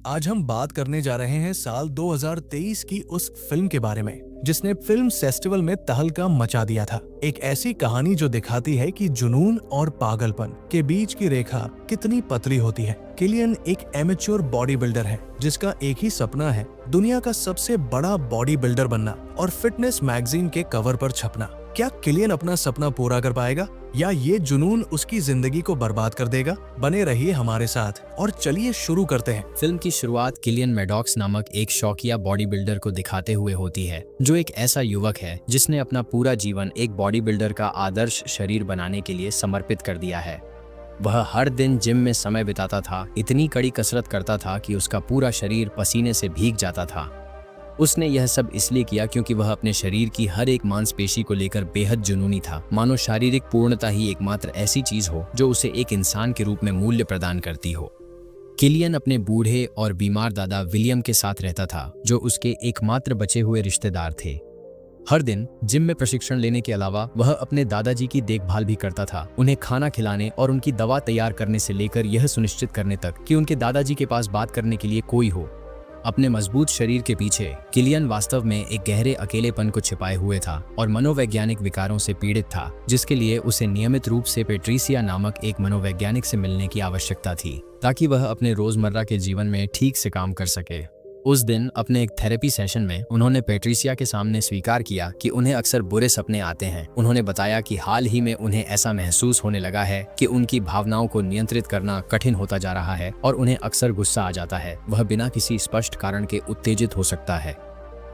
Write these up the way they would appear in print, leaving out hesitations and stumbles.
आज हम बात करने जा रहे हैं साल 2023 की उस फिल्म के बारे में जिसने फिल्म फेस्टिवल में तहलका मचा दिया था। एक ऐसी कहानी जो दिखाती है कि जुनून और पागलपन के बीच की रेखा कितनी पतली होती है। किलियन एक एमेच्योर बॉडी बिल्डर है जिसका एक ही सपना है, दुनिया का सबसे बड़ा बॉडी बिल्डर बनना और फिटनेस मैगजीन के कवर पर छपना। क्या किलियन अपना सपना पूरा कर पाएगा या ये जुनून उसकी जिंदगी को बर्बाद कर देगा? बने रहिए हमारे साथ और चलिए शुरू करते हैं। फिल्म की शुरुआत किलियन मैडॉक्स नामक एक शौकिया बॉडी बिल्डर को दिखाते हुए होती है, जो एक ऐसा युवक है जिसने अपना पूरा जीवन एक बॉडी बिल्डर का आदर्श शरीर बनाने के लिए समर्पित कर दिया है। वह हर दिन जिम में समय बिताता था, इतनी कड़ी कसरत करता था कि उसका पूरा शरीर पसीने से भीग जाता था। उसने यह सब इसलिए किया क्योंकि वह अपने शरीर की हर एक मांसपेशी को लेकर बेहद जुनूनी था, मानो शारीरिक पूर्णता ही एकमात्र ऐसी चीज हो जो उसे एक इंसान के रूप में मूल्य प्रदान करती हो। किलियन अपने बूढ़े और बीमार दादा विलियम के साथ रहता था, जो उसके एकमात्र बचे हुए रिश्तेदार थे। हर दिन जिम में प्रशिक्षण लेने के अलावा वह अपने दादाजी की देखभाल भी करता था, उन्हें खाना खिलाने और उनकी दवा तैयार करने से लेकर यह सुनिश्चित करने तक कि उनके दादाजी के पास बात करने के लिए कोई हो। अपने मजबूत शरीर के पीछे किलियन वास्तव में एक गहरे अकेलेपन को छिपाए हुए था और मनोवैज्ञानिक विकारों से पीड़ित था, जिसके लिए उसे नियमित रूप से पेट्रिसिया नामक एक मनोवैज्ञानिक से मिलने की आवश्यकता थी, ताकि वह अपने रोजमर्रा के जीवन में ठीक से काम कर सके। उस दिन अपने एक थेरेपी सेशन में उन्होंने पेट्रिसिया के सामने स्वीकार किया कि उन्हें अक्सर बुरे सपने आते हैं। उन्होंने बताया कि हाल ही में उन्हें ऐसा महसूस होने लगा है कि उनकी भावनाओं को नियंत्रित करना कठिन होता जा रहा है और उन्हें अक्सर गुस्सा आ जाता है। वह बिना किसी स्पष्ट कारण के उत्तेजित हो सकता है।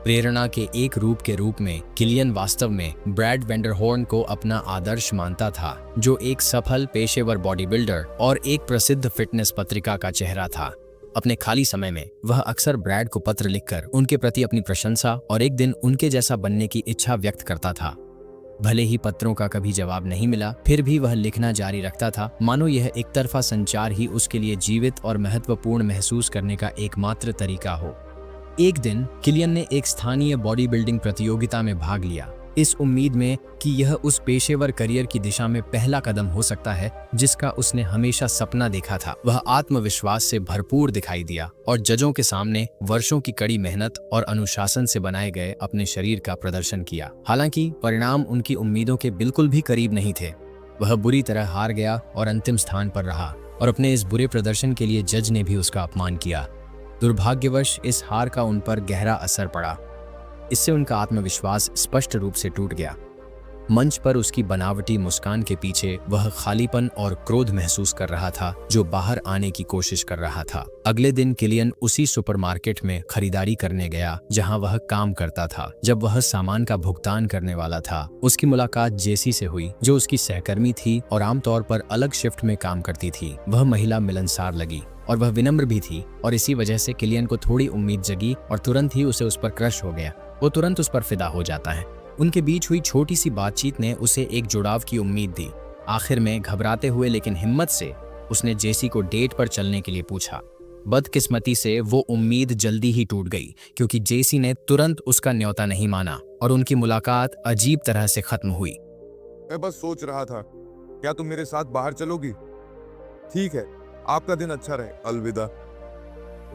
प्रेरणा के एक रूप के रूप में किलियन वास्तव में ब्रैड वेंडरहॉर्न को अपना आदर्श मानता था, जो एक सफल पेशेवर बॉडी बिल्डर और एक प्रसिद्ध फिटनेस पत्रिका का चेहरा था। अपने खाली समय में वह अक्सर ब्रैड को पत्र लिखकर उनके प्रति अपनी प्रशंसा और एक दिन उनके जैसा बनने की इच्छा व्यक्त करता था। भले ही पत्रों का कभी जवाब नहीं मिला, फिर भी वह लिखना जारी रखता था, मानो यह एक तरफा संचार ही उसके लिए जीवित और महत्वपूर्ण महसूस करने का एकमात्र तरीका हो। एक दिन किलियन ने एक स्थानीय बॉडी बिल्डिंग प्रतियोगिता में भाग लिया, इस उम्मीद में कि यह उस पेशेवर करियर की दिशा में पहला कदम हो सकता है जिसका उसने हमेशा सपना देखा था। वह आत्मविश्वास से भरपूर दिखाई दिया और जजों के सामने वर्षों की कड़ी मेहनत और अनुशासन से बनाए गए अपने शरीर का प्रदर्शन किया। हालांकि परिणाम उनकी उम्मीदों के बिल्कुल भी करीब नहीं थे। वह बुरी तरह हार गया और अंतिम स्थान पर रहा और अपने इस बुरे प्रदर्शन के लिए जज ने भी उसका अपमान किया। दुर्भाग्यवश इस हार का उन पर गहरा असर पड़ा। इससे उनका आत्मविश्वास स्पष्ट रूप से टूट गया। मंच पर उसकी बनावटी मुस्कान के पीछे वह खालीपन और क्रोध महसूस कर रहा था, जो बाहर आने की कोशिश कर रहा था। अगले दिन किलियन उसी सुपरमार्केट में खरीदारी करने गया जहां वह काम करता था। जब वह सामान का भुगतान करने वाला था, उसकी मुलाकात जेसी से हुई, जो उसकी सहकर्मी थी और आमतौर पर अलग शिफ्ट में काम करती थी। वह महिला मिलनसार लगी और वह विनम्र भी थी और इसी वजह से किलियन को थोड़ी उम्मीद जगी और तुरंत ही उसे उस पर क्रश हो गया। वो तुरंत उस पर फिदा हो जाता है। उनके बीच हुई छोटी सी बातचीत ने उसे एक जुड़ाव की उम्मीद दी। आखिर में घबराते हुए लेकिन हिम्मत से उसने जेसी को डेट पर चलने के लिए पूछा। बदकिस्मती से वो उम्मीद जल्दी ही टूट गई, क्योंकि जेसी ने तुरंत उसका न्योता नहीं माना और उनकी मुलाकात अजीब तरह से खत्म हुई। मैं बस सोच रहा था, क्या तुम मेरे साथ बाहर चलोगी? ठीक है, आपका दिन अच्छा रहे, अलविदा।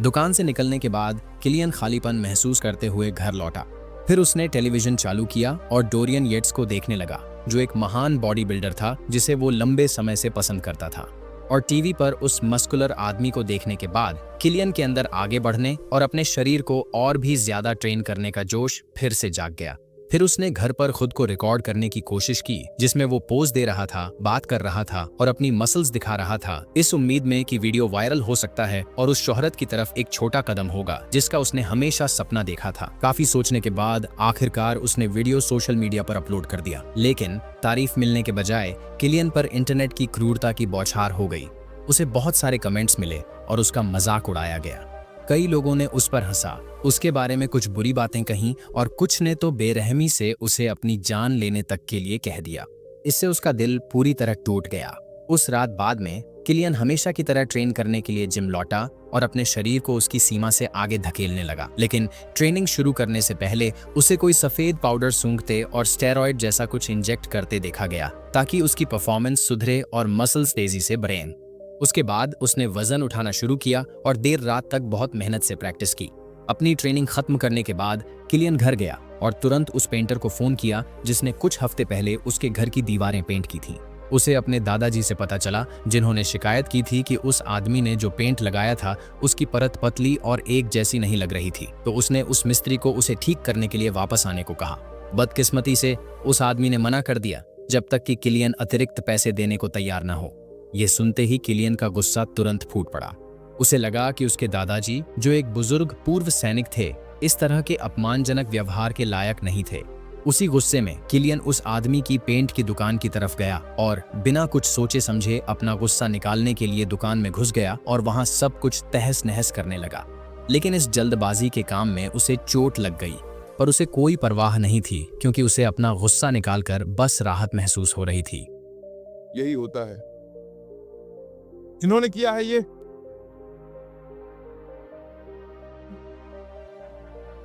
दुकान से निकलने के बाद किलियन खालीपन महसूस करते हुए घर लौटा। फिर उसने टेलीविजन चालू किया और डोरियन येट्स को देखने लगा, जो एक महान बॉडी बिल्डर था जिसे वो लंबे समय से पसंद करता था। और टीवी पर उस मस्कुलर आदमी को देखने के बाद किलियन के अंदर आगे बढ़ने और अपने शरीर को और भी ज्यादा ट्रेन करने का जोश फिर से जाग गया। फिर उसने घर पर खुद को रिकॉर्ड करने की कोशिश की, जिसमें वो पोज दे रहा था, बात कर रहा था और अपनी मसल्स दिखा रहा था, इस उम्मीद में कि वीडियो वायरल हो सकता है और उस शोहरत की तरफ एक छोटा कदम होगा जिसका उसने हमेशा सपना देखा था। काफी सोचने के बाद आखिरकार उसने वीडियो सोशल मीडिया पर अपलोड कर दिया, लेकिन तारीफ मिलने के बजाय किलियन पर इंटरनेट की क्रूरता की बौछार हो गई। उसे बहुत सारे कमेंट्स मिले और उसका मजाक उड़ाया गया। कई लोगों ने उस पर हंसा, उसके बारे में कुछ बुरी बातें कहीं और कुछ ने तो बेरहमी से उसे अपनी जान लेने तक के लिए कह दिया। इससे उसका दिल पूरी तरह टूट गया। उस रात बाद में किलियन हमेशा की तरह ट्रेन करने के लिए जिम लौटा और अपने शरीर को उसकी सीमा से आगे धकेलने लगा। लेकिन ट्रेनिंग शुरू करने से पहले उसे कोई सफेद पाउडर सूंघते और स्टेरॉइड जैसा कुछ इंजेक्ट करते देखा गया, ताकि उसकी परफॉर्मेंस सुधरे और मसल्स तेजी से बढ़ें। उसके बाद उसने वजन उठाना शुरू किया और देर रात तक बहुत मेहनत से प्रैक्टिस की। अपनी ट्रेनिंग खत्म करने के बाद किलियन घर गया और तुरंत उस पेंटर को फोन किया जिसने कुछ हफ्ते पहले उसके घर की दीवारें पेंट की थीं। उसे अपने दादाजी से पता चला, जिन्होंने शिकायत की थी कि उस आदमी ने जो पेंट लगाया था उसकी परत पतली और एक जैसी नहीं लग रही थी। तो उसने उस मिस्त्री को उसे ठीक करने के लिए वापस आने को कहा। बदकिस्मती से उस आदमी ने मना कर दिया जब तक कि किलियन अतिरिक्त पैसे देने को तैयार न हो। ये सुनते ही किलियन का गुस्सा तुरंत फूट पड़ा। उसे लगा कि उसके दादाजी, जो एक बुजुर्ग पूर्व सैनिक थे, इस तरह के अपमानजनक व्यवहार के लायक नहीं थे। उसी गुस्से में किलियन उस आदमी की पेंट की दुकान की तरफ गया और बिना कुछ सोचे समझे अपना गुस्सा निकालने के लिए दुकान में घुस गया और वहां सब कुछ तहस नहस करने लगा। लेकिन इस जल्दबाजी के काम में उसे चोट लग गई, पर उसे कोई परवाह नहीं थी क्योंकि उसे अपना गुस्सा निकालकर बस राहत महसूस हो रही थी। यही होता है। जिन्होंने किया है ये।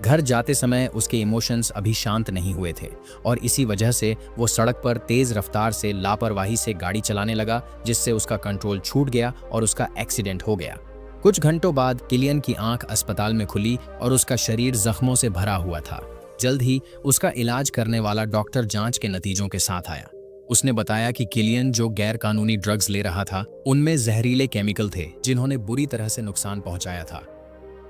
घर जाते समय उसके इमोशंस अभी शांत नहीं हुए थे और इसी वजह से वो सड़क पर तेज रफ्तार से लापरवाही से गाड़ी चलाने लगा, जिससे उसका कंट्रोल छूट गया और उसका एक्सीडेंट हो गया। कुछ घंटों बाद किलियन की आंख अस्पताल में खुली और उसका शरीर जख्मों से भरा हुआ था। जल्द ही उसका इलाज करने वाला डॉक्टर जांच के नतीजों के साथ आया। उसने बताया कि किलियन जो गैर कानूनी ड्रग्स ले रहा था उनमें जहरीले केमिकल थे जिन्होंने बुरी तरह से नुकसान पहुंचाया था,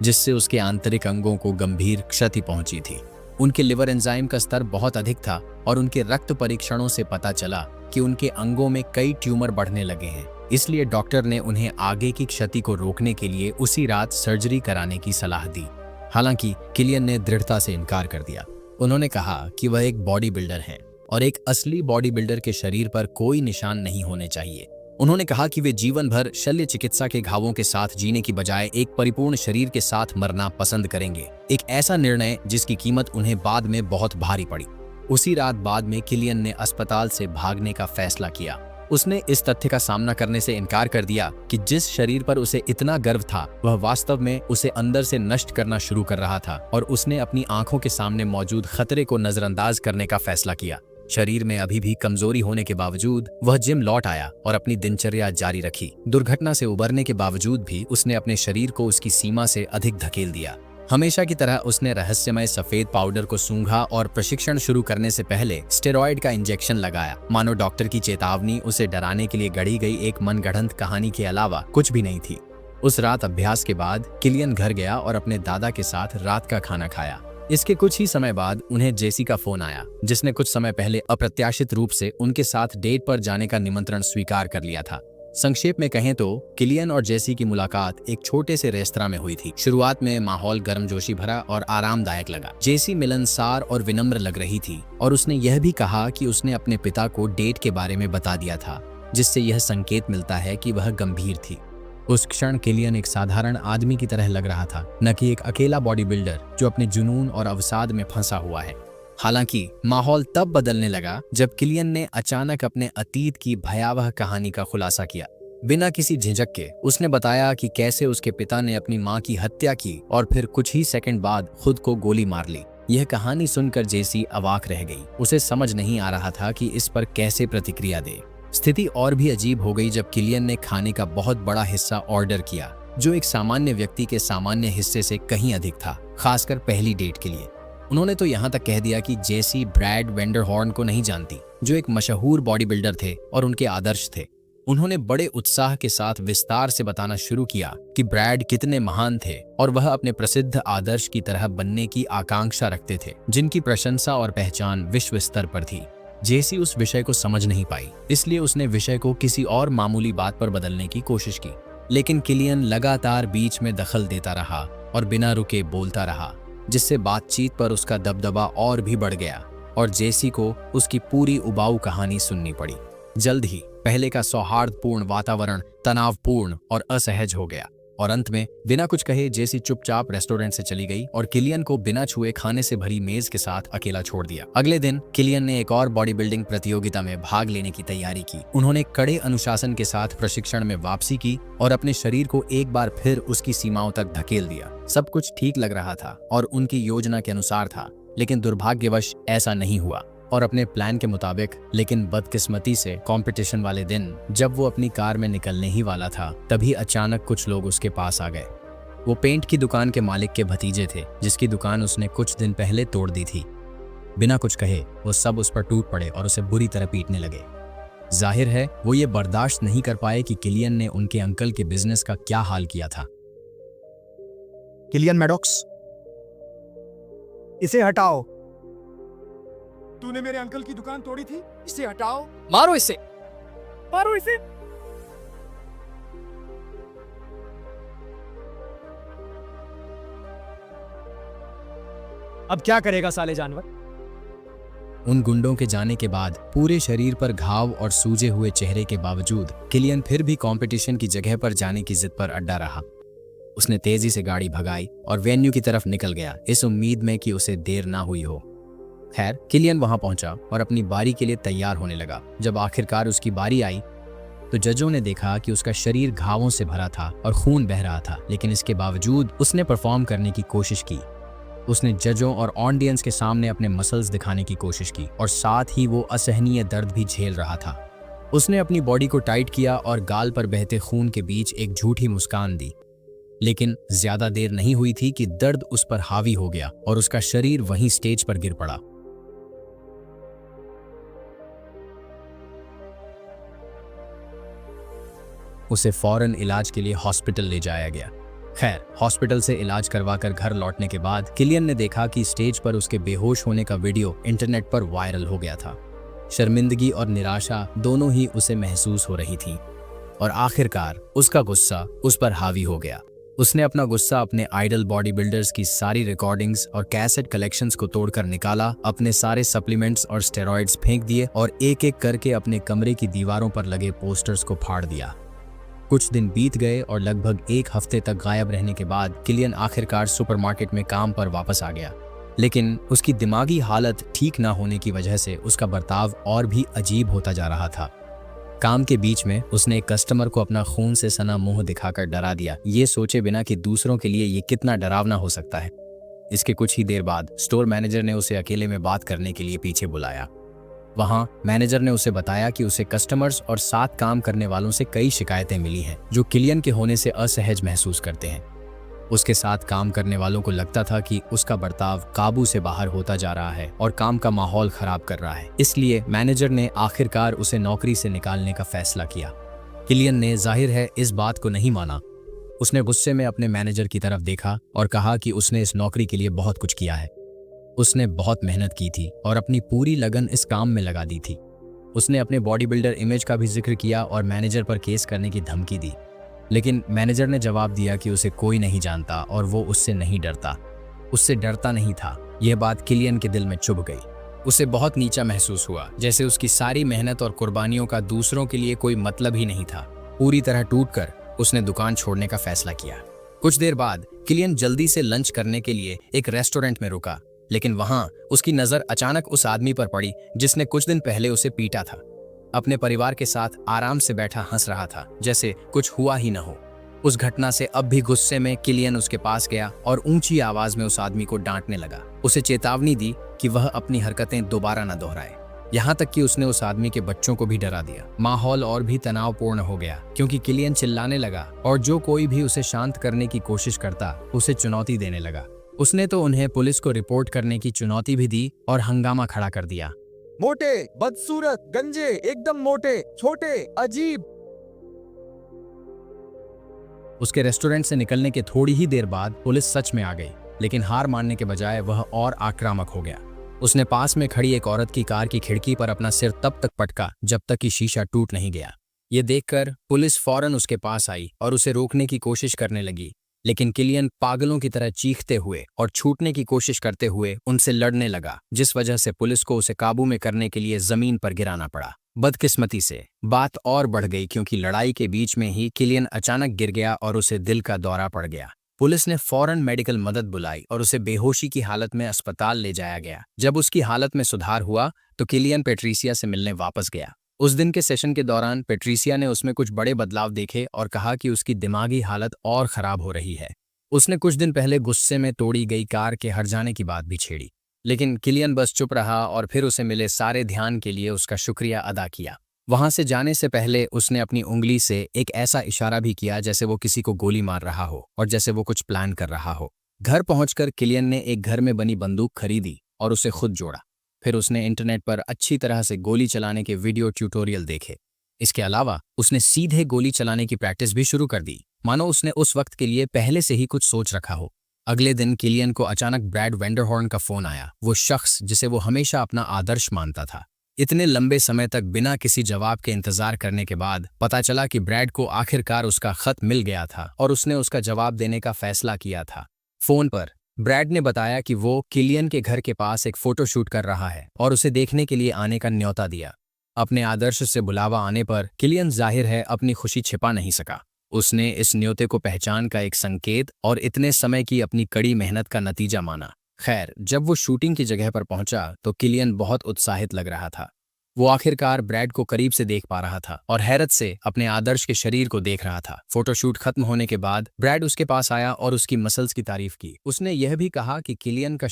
जिससे उसके आंतरिक अंगों को गंभीर क्षति पहुंची थी। उनके लिवर एंजाइम का स्तर बहुत अधिक था और उनके रक्त परीक्षणों से पता चला कि उनके अंगों में कई ट्यूमर बढ़ने लगे हैं। इसलिए डॉक्टर ने उन्हें आगे की क्षति को रोकने के लिए उसी रात सर्जरी कराने की सलाह दी। हालांकि किलियन ने दृढ़ता से इनकार कर दिया। उन्होंने कहा कि वह एक बॉडी बिल्डर हैं और एक असली बॉडी बिल्डर के शरीर पर कोई निशान नहीं होने चाहिए। उन्होंने कहा कि वे जीवन भर शल्य चिकित्सा के घावों के साथ जीने की बजाय एक परिपूर्ण शरीर के साथ मरना पसंद करेंगे, एक ऐसा निर्णय जिसकी कीमत उन्हें बाद में बहुत भारी पड़ी। उसी रात बाद में किलियन ने अस्पताल से भागने का फैसला किया। उसने इस तथ्य का सामना करने से इनकार कर दिया कि जिस शरीर पर उसे इतना गर्व था वह वास्तव में उसे अंदर से नष्ट करना शुरू कर रहा था, और उसने अपनी आंखों के सामने मौजूद खतरे को नजरअंदाज करने का फैसला किया। शरीर में अभी भी कमजोरी होने के बावजूद वह जिम लौट आया और अपनी दिनचर्या जारी रखी। दुर्घटना से उबरने के बावजूद भी उसने अपने शरीर को उसकी सीमा से अधिक धकेल दिया। हमेशा की तरह उसने रहस्यमय सफेद पाउडर को सूंघा और प्रशिक्षण शुरू करने से पहले स्टेरॉइड का इंजेक्शन लगाया, मानो डॉक्टर की चेतावनी उसे डराने के लिए गढ़ी गई एक मनगढ़ंत कहानी के अलावा कुछ भी नहीं थी। उस रात अभ्यास के बाद किलियन घर गया और अपने दादा के साथ रात का खाना खाया। इसके कुछ ही समय बाद उन्हें जेसी का फोन आया, जिसने कुछ समय पहले अप्रत्याशित रूप से उनके साथ डेट पर जाने का निमंत्रण स्वीकार कर लिया था। संक्षेप में कहें तो किलियन और जेसी की मुलाकात एक छोटे से रेस्तरां में हुई थी। शुरुआत में माहौल गर्मजोशी भरा और आरामदायक लगा। जेसी मिलनसार और विनम्र लग रही थी और उसने यह भी कहा कि उसने अपने पिता को डेट के बारे में बता दिया था, जिससे यह संकेत मिलता है कि वह गंभीर थी। उस क्षण किलियन एक साधारण आदमी की तरह लग रहा था, न कि एक अकेला बॉडी बिल्डर जो अपने जुनून और अवसाद में फंसा हुआ है। हालांकि माहौल तब बदलने लगा जब किलियन ने अचानक अपने अतीत की भयावह कहानी का खुलासा किया। बिना किसी झिझक के उसने बताया कि कैसे उसके पिता ने अपनी मां की हत्या की और फिर कुछ ही सेकंड बाद खुद को गोली मार ली। यह कहानी सुनकर जेसी अवाक रह गई। उसे समझ नहीं आ रहा था कि इस पर कैसे प्रतिक्रिया दे। स्थिति और भी अजीब हो गई जब किलियन ने खाने का बहुत बड़ा हिस्सा ऑर्डर किया, जो एक सामान्य व्यक्ति के सामान्य हिस्से से कहीं अधिक था, खासकर पहली डेट के लिए। उन्होंने तो यहाँ तक कह दिया कि जेसी ब्रैड वेंडरहॉर्न को नहीं जानती, जो एक मशहूर बॉडी बिल्डर थे और उनके आदर्श थे। उन्होंने बड़े उत्साह के साथ विस्तार से बताना शुरू किया कि ब्रैड कितने महान थे और वह अपने प्रसिद्ध आदर्श की तरह बनने की आकांक्षा रखते थे, जिनकी प्रशंसा और पहचान विश्व स्तर पर थी। जेसी उस विषय को समझ नहीं पाई, इसलिए उसने विषय को किसी और मामूली बात पर बदलने की कोशिश की। लेकिन किलियन लगातार बीच में दखल देता रहा और बिना रुके बोलता रहा, जिससे बातचीत पर उसका दबदबा और भी बढ़ गया और जेसी को उसकी पूरी उबाऊ कहानी सुननी पड़ी। जल्द ही पहले का सौहार्दपूर्ण वातावरण तनावपूर्ण और असहज हो गया और अंत में बिना कुछ कहे जेसी चुपचाप रेस्टोरेंट से चली गई और किलियन को बिना छुए खाने से भरी मेज के साथ अकेला छोड़ दिया। अगले दिन किलियन ने एक और बॉडी बिल्डिंग प्रतियोगिता में भाग लेने की तैयारी की। उन्होंने कड़े अनुशासन के साथ प्रशिक्षण में वापसी की और अपने शरीर को एक बार फिर उसकी सीमाओं तक धकेल दिया। सब कुछ ठीक लग रहा था और उनकी योजना के अनुसार था, लेकिन दुर्भाग्यवश ऐसा नहीं हुआ। और अपने प्लान के मुताबिक। लेकिन बदकिस्मती से कंपटीशन वाले दिन जब वो अपनी कार में निकलने ही वाला था, तभी अचानक कुछ लोग उसके पास आ गए। वो पेंट की दुकान के मालिक के भतीजे थे, जिसकी दुकान उसने कुछ दिन पहले तोड़ दी थी। बिना कुछ कहे वो सब उस पर टूट पड़े और उसे बुरी तरह पीटने लगे। जाहिर है वो ये बर्दाश्त नहीं कर पाए कि किलियन ने उनके अंकल के बिजनेस का क्या हाल किया था। किलियन मैडॉक्स, इसे हटाओ। तूने मेरे अंकल की दुकान तोड़ी थी, इसे हटाओ। मारो इसे। मारो इसे। अब क्या करेगा साले जानवर? उन गुंडों के जाने के बाद पूरे शरीर पर घाव और सूजे हुए चेहरे के बावजूद किलियन फिर भी कंपटीशन की जगह पर जाने की जिद पर अड्डा रहा। उसने तेजी से गाड़ी भगाई और वेन्यू की तरफ निकल गया, इस उम्मीद में कि उसे देर ना हुई हो। खैर, किलियन वहां पहुंचा और अपनी बारी के लिए तैयार होने लगा। जब आखिरकार उसकी बारी आई तो जजों ने देखा कि उसका शरीर घावों से भरा था और खून बह रहा था, लेकिन इसके बावजूद उसने परफॉर्म करने की कोशिश की। उसने जजों और ऑडियंस के सामने अपने मसल्स दिखाने की कोशिश की और साथ ही वो असहनीय दर्द भी झेल रहा था। उसने अपनी बॉडी को टाइट किया और गाल पर बहते खून के बीच एक झूठी मुस्कान दी। लेकिन ज्यादा देर नहीं हुई थी कि दर्द उस पर हावी हो गया और उसका शरीर वहीं स्टेज पर गिर पड़ा। उसे फौरन इलाज के लिए हॉस्पिटल ले जाया गया। खैर, हॉस्पिटल से इलाज करवाकर घर लौटने के बाद किलियन ने देखा कि स्टेज पर उसके बेहोश होने का वीडियो इंटरनेट पर वायरल हो गया था। शर्मिंदगी और निराशा दोनों ही उसे महसूस हो रही थी और आखिरकार उसका गुस्सा उस पर हावी हो गया। उसने अपना गुस्सा अपने आइडल बॉडी बिल्डर्स की सारी रिकॉर्डिंग्स और कैसेट कलेक्शंस को तोड़कर निकाला, अपने सारे सप्लीमेंट्स और स्टेरॉइड्स फेंक दिए और एक एक करके अपने कमरे की दीवारों पर लगे पोस्टर्स को फाड़ दिया। कुछ दिन बीत गए और लगभग एक हफ्ते तक गायब रहने के बाद किलियन आखिरकार सुपरमार्केट में काम पर वापस आ गया। लेकिन उसकी दिमागी हालत ठीक ना होने की वजह से उसका बर्ताव और भी अजीब होता जा रहा था। काम के बीच में उसने एक कस्टमर को अपना खून से सना मुंह दिखाकर डरा दिया, ये सोचे बिना कि दूसरों के लिए ये कितना डरावना हो सकता है। इसके कुछ ही देर बाद स्टोर मैनेजर ने उसे अकेले में बात करने के लिए पीछे बुलाया। वहां मैनेजर ने उसे बताया कि उसे कस्टमर्स और साथ काम करने वालों से कई शिकायतें मिली हैं, जो किलियन के होने से असहज महसूस करते हैं। उसके साथ काम करने वालों को लगता था कि उसका बर्ताव काबू से बाहर होता जा रहा है और काम का माहौल खराब कर रहा है। इसलिए मैनेजर ने आखिरकार उसे नौकरी से निकालने का फैसला किया। किलियन ने जाहिर है इस बात को नहीं माना। उसने गुस्से में अपने मैनेजर की तरफ देखा और कहा कि उसने इस नौकरी के लिए बहुत कुछ किया है। उसने बहुत मेहनत की थी और अपनी पूरी लगन इस काम में लगा दी थी। उसने अपने बॉडी बिल्डर इमेज का भी जिक्र किया और मैनेजर पर केस करने की धमकी दी। लेकिन मैनेजर ने जवाब दिया कि उसे कोई नहीं जानता और वो उससे नहीं डरता। उससे डरता नहीं था। यह बात किलियन के दिल में चुभ गई। उसे बहुत नीचा महसूस हुआ, जैसे उसकी सारी मेहनत और कुर्बानियों का दूसरों के लिए कोई मतलब ही नहीं था। पूरी तरह टूटकर उसने दुकान छोड़ने का फैसला किया। कुछ देर बाद किलियन जल्दी से लंच करने के लिए एक रेस्टोरेंट में रुका, लेकिन वहां उसकी नजर अचानक उस आदमी पर पड़ी जिसने कुछ दिन पहले उसे पीटा था। अपने परिवार के साथ आराम से बैठा हंस रहा था, जैसे कुछ हुआ ही न हो। उस घटना से अब भी गुस्से में किलियन उसके पास गया और ऊंची आवाज में उस आदमी को डांटने लगा। उसे चेतावनी दी कि वह अपनी हरकतें दोबारा न दोहराए। यहाँ तक कि उसने उस आदमी के बच्चों को भी डरा दिया। माहौल और भी तनावपूर्ण हो गया क्योंकि किलियन चिल्लाने लगा और जो कोई भी उसे शांत करने की कोशिश करता उसे चुनौती देने लगा। उसने तो उन्हें पुलिस को रिपोर्ट करने की चुनौती भी दी और हंगामा खड़ा कर दिया। मोटे, बदसूरत, गंजे, एकदम मोटे, छोटे, अजीब। उसके रेस्टोरेंट से निकलने के थोड़ी ही देर बाद पुलिस सच में आ गई, लेकिन हार मानने के बजाय वह और आक्रामक हो गया। उसने पास में खड़ी एक औरत की कार की खिड़की पर अपना सिर तब तक पटका जब तक कि शीशा टूट नहीं गया। ये देखकर पुलिस फौरन उसके पास आई और उसे रोकने की कोशिश करने लगी, लेकिन किलियन पागलों की तरह चीखते हुए और छूटने की कोशिश करते हुए उनसे लड़ने लगा, जिस वजह से पुलिस को उसे काबू में करने के लिए जमीन पर गिराना पड़ा। बदकिस्मती से बात और बढ़ गई क्योंकि लड़ाई के बीच में ही किलियन अचानक गिर गया और उसे दिल का दौरा पड़ गया। पुलिस ने फौरन मेडिकल मदद बुलाई और उसे बेहोशी की हालत में अस्पताल ले जाया गया। जब उसकी हालत में सुधार हुआ तो किलियन पेट्रिसिया से मिलने वापस गया। उस दिन के सेशन के दौरान पेट्रिसिया ने उसमें कुछ बड़े बदलाव देखे और कहा कि उसकी दिमागी हालत और खराब हो रही है। उसने कुछ दिन पहले गुस्से में तोड़ी गई कार के हट जाने की बात भी छेड़ी। लेकिन किलियन बस चुप रहा और फिर उसे मिले सारे ध्यान के लिए उसका शुक्रिया अदा किया। वहां से जाने से पहले उसने अपनी उंगली से एक ऐसा इशारा भी किया जैसे वो किसी को गोली मार रहा हो और जैसे वो कुछ प्लान कर रहा हो। घर पहुंचकर किलियन ने एक घर में बनी बंदूक खरीदी और उसे खुद जोड़ा। फिर उसने इंटरनेट पर अच्छी तरह से गोली चलाने के वीडियो ट्यूटोरियल देखे। इसके अलावा उसने सीधे गोली चलाने की प्रैक्टिस भी शुरू कर दी, मानो उसने उस वक्त के लिए पहले से ही कुछ सोच रखा हो। अगले दिन किलियन को अचानक ब्रैड वेंडरहॉर्न का फोन आया, वो शख्स जिसे वो हमेशा अपना आदर्श मानता था। इतने लंबे समय तक बिना किसी जवाब के इंतजार करने के बाद पता चला कि ब्रैड को आखिरकार उसका खत मिल गया था और उसने उसका जवाब देने का फैसला किया था। फोन पर ब्रैड ने बताया कि वो किलियन के घर के पास एक फोटोशूट कर रहा है और उसे देखने के लिए आने का न्योता दिया। अपने आदर्श से बुलावा आने पर किलियन जाहिर है अपनी खुशी छिपा नहीं सका। उसने इस न्योते को पहचान का एक संकेत और इतने समय की अपनी कड़ी मेहनत का नतीजा माना। खैर, जब वो शूटिंग की जगह पर पहुंचा तो किलियन बहुत उत्साहित लग रहा था। वो आखिरकार ब्रैड को करीब से देख पा रहा था और हैरत से अपने आदर्श के शरीर को देख रहा था। फोटोशूट खत्म होने के बाद ब्रैड उसके पास आया और उसकी मसल्स की तारीफ की। उसने यह भी कहा कि किलियन का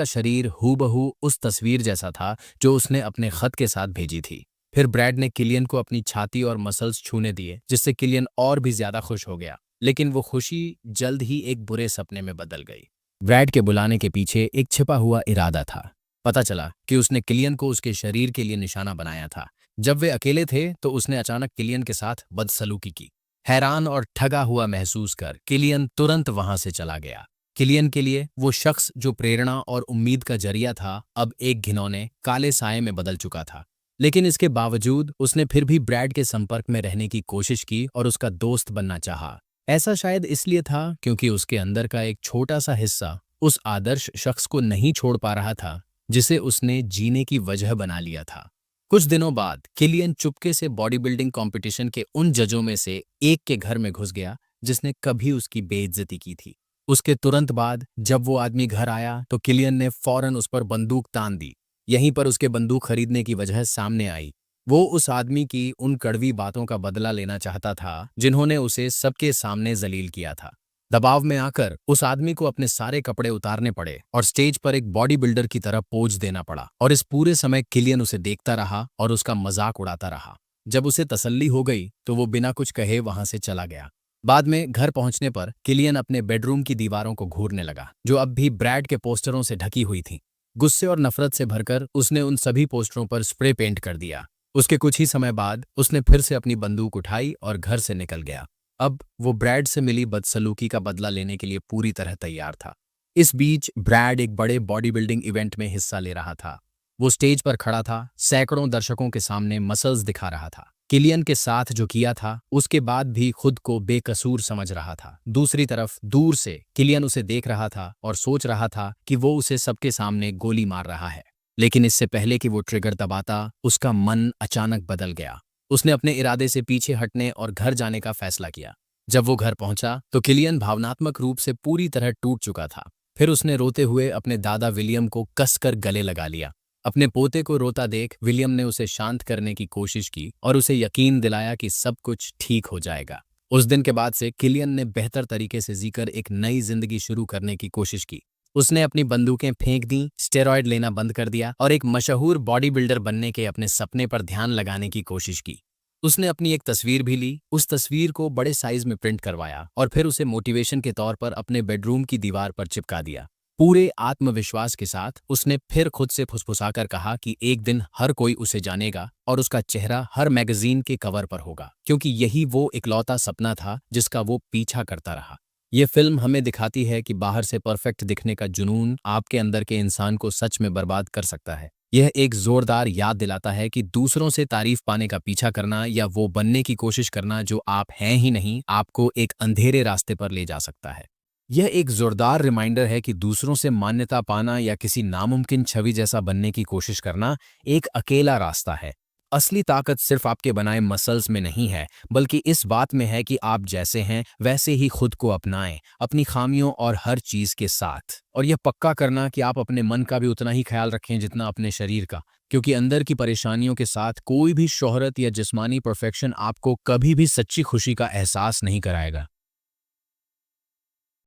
शरीर हूबहू उस तस्वीर जैसा था जो उसने अपने खत के साथ भेजी थी। फिर ब्रैड ने किलियन को अपनी छाती और मसल्स छूने दिए, जिससे किलियन और भी ज्यादा खुश हो गया। लेकिन वो खुशी जल्द ही एक बुरे सपने में बदल गई। ब्रैड के बुलाने के पीछे एक छिपा हुआ इरादा था। पता चला कि उसने किलियन को उसके शरीर के लिए निशाना बनाया था। जब वे अकेले थे तो उसने अचानक किलियन के साथ बदसलूकी की। हैरान और ठगा हुआ महसूस कर किलियन तुरंत वहां से चला गया। किलियन के लिए वो शख्स जो प्रेरणा और उम्मीद का जरिया था, अब एक घिनौने काले साये में बदल चुका था। लेकिन इसके बावजूद उसने फिर भी ब्रैड के संपर्क में रहने की कोशिश की और उसका दोस्त बनना चाहा। ऐसा शायद इसलिए था क्योंकि उसके अंदर का एक छोटा सा हिस्सा उस आदर्श शख्स को नहीं छोड़ पा रहा था जिसे उसने जीने की वजह बना लिया था। कुछ दिनों बाद किलियन चुपके से बॉडी बिल्डिंग कॉम्पिटिशन के उन जजों में से एक के घर में घुस गया जिसने कभी उसकी बेइज्जती की थी। उसके तुरंत बाद जब वो आदमी घर आया तो किलियन ने फौरन उस पर बंदूक तान दी। यहीं पर उसके बंदूक खरीदने की वजह सामने आई। वो उस आदमी की उन कड़वी बातों का बदला लेना चाहता था जिन्होंने उसे सबके सामने जलील किया था। दबाव में आकर उस आदमी को अपने सारे कपड़े उतारने पड़े और स्टेज पर एक बॉडी बिल्डर की तरह पोज देना पड़ा। और इस पूरे समय किलियन उसे देखता रहा और उसका मजाक उड़ाता रहा। जब उसे तसल्ली हो गई तो वो बिना कुछ कहे वहां से चला गया। बाद में घर पहुंचने पर किलियन अपने बेडरूम की दीवारों को घूरने लगा, जो अब भी ब्रैड के पोस्टरों से ढकी हुई थीं। गुस्से और नफरत से भरकर उसने उन सभी पोस्टरों पर स्प्रे पेंट कर दिया। उसके कुछ ही समय बाद उसने फिर से अपनी बंदूक उठाई और घर से निकल गया। अब वो ब्रैड से मिली बदसलूकी का बदला लेने के लिए पूरी तरह तैयार था। इस बीच ब्रैड एक बड़े बॉडी बिल्डिंग इवेंट में हिस्सा ले रहा था। वो स्टेज पर खड़ा था, सैकड़ों दर्शकों के सामने मसल्स दिखा रहा था। किलियन के साथ जो किया था उसके बाद भी खुद को बेकसूर समझ रहा था। दूसरी तरफ दूर से किलियन उसे देख रहा था और सोच रहा था कि वो उसे सबके सामने गोली मार रहा है। लेकिन इससे पहले कि वो ट्रिगर दबाता, उसका मन अचानक बदल गया। उसने अपने इरादे से पीछे हटने और घर जाने का फैसला किया। जब वो घर पहुंचा तो किलियन भावनात्मक रूप से पूरी तरह टूट चुका था। फिर उसने रोते हुए अपने दादा विलियम को कसकर गले लगा लिया। अपने पोते को रोता देख विलियम ने उसे शांत करने की कोशिश की और उसे यकीन दिलाया कि सब कुछ ठीक हो जाएगा। उस दिन के बाद से किलियन ने बेहतर तरीके से जीकर एक नई जिंदगी शुरू करने की कोशिश की। उसने अपनी बंदूकें फेंक दी, स्टेरॉयड लेना बंद कर दिया और एक मशहूर बॉडी बिल्डर बनने के अपने सपने पर ध्यान लगाने की कोशिश की। उसने अपनी एक तस्वीर भी ली, उस तस्वीर को बड़े साइज में प्रिंट करवाया और फिर उसे मोटिवेशन के तौर पर अपने बेडरूम की दीवार पर चिपका दिया। पूरे आत्मविश्वास के साथ उसने फिर खुद से फुसफुसाकर कहा कि एक दिन हर कोई उसे जानेगा और उसका चेहरा हर मैगजीन के कवर पर होगा, क्योंकि यही वो इकलौता सपना था जिसका वो पीछा करता रहा। ये फिल्म हमें दिखाती है कि बाहर से परफेक्ट दिखने का जुनून आपके अंदर के इंसान को सच में बर्बाद कर सकता है। यह एक जोरदार याद दिलाता है कि दूसरों से तारीफ पाने का पीछा करना या वो बनने की कोशिश करना जो आप हैं ही नहीं, आपको एक अंधेरे रास्ते पर ले जा सकता है। यह एक जोरदार रिमाइंडर है कि दूसरों से मान्यता पाना या किसी नामुमकिन छवि जैसा बनने की कोशिश करना एक अकेला रास्ता है। असली ताकत सिर्फ आपके बनाए मसल्स में नहीं है, बल्कि इस बात में है कि आप जैसे हैं वैसे ही खुद को अपनाएं, अपनी खामियों और हर चीज के साथ। और यह पक्का करना कि आप अपने मन का भी उतना ही ख्याल रखें जितना अपने शरीर का, क्योंकि अंदर की परेशानियों के साथ कोई भी शोहरत या जिस्मानी परफेक्शन आपको कभी भी सच्ची खुशी का एहसास नहीं कराएगा।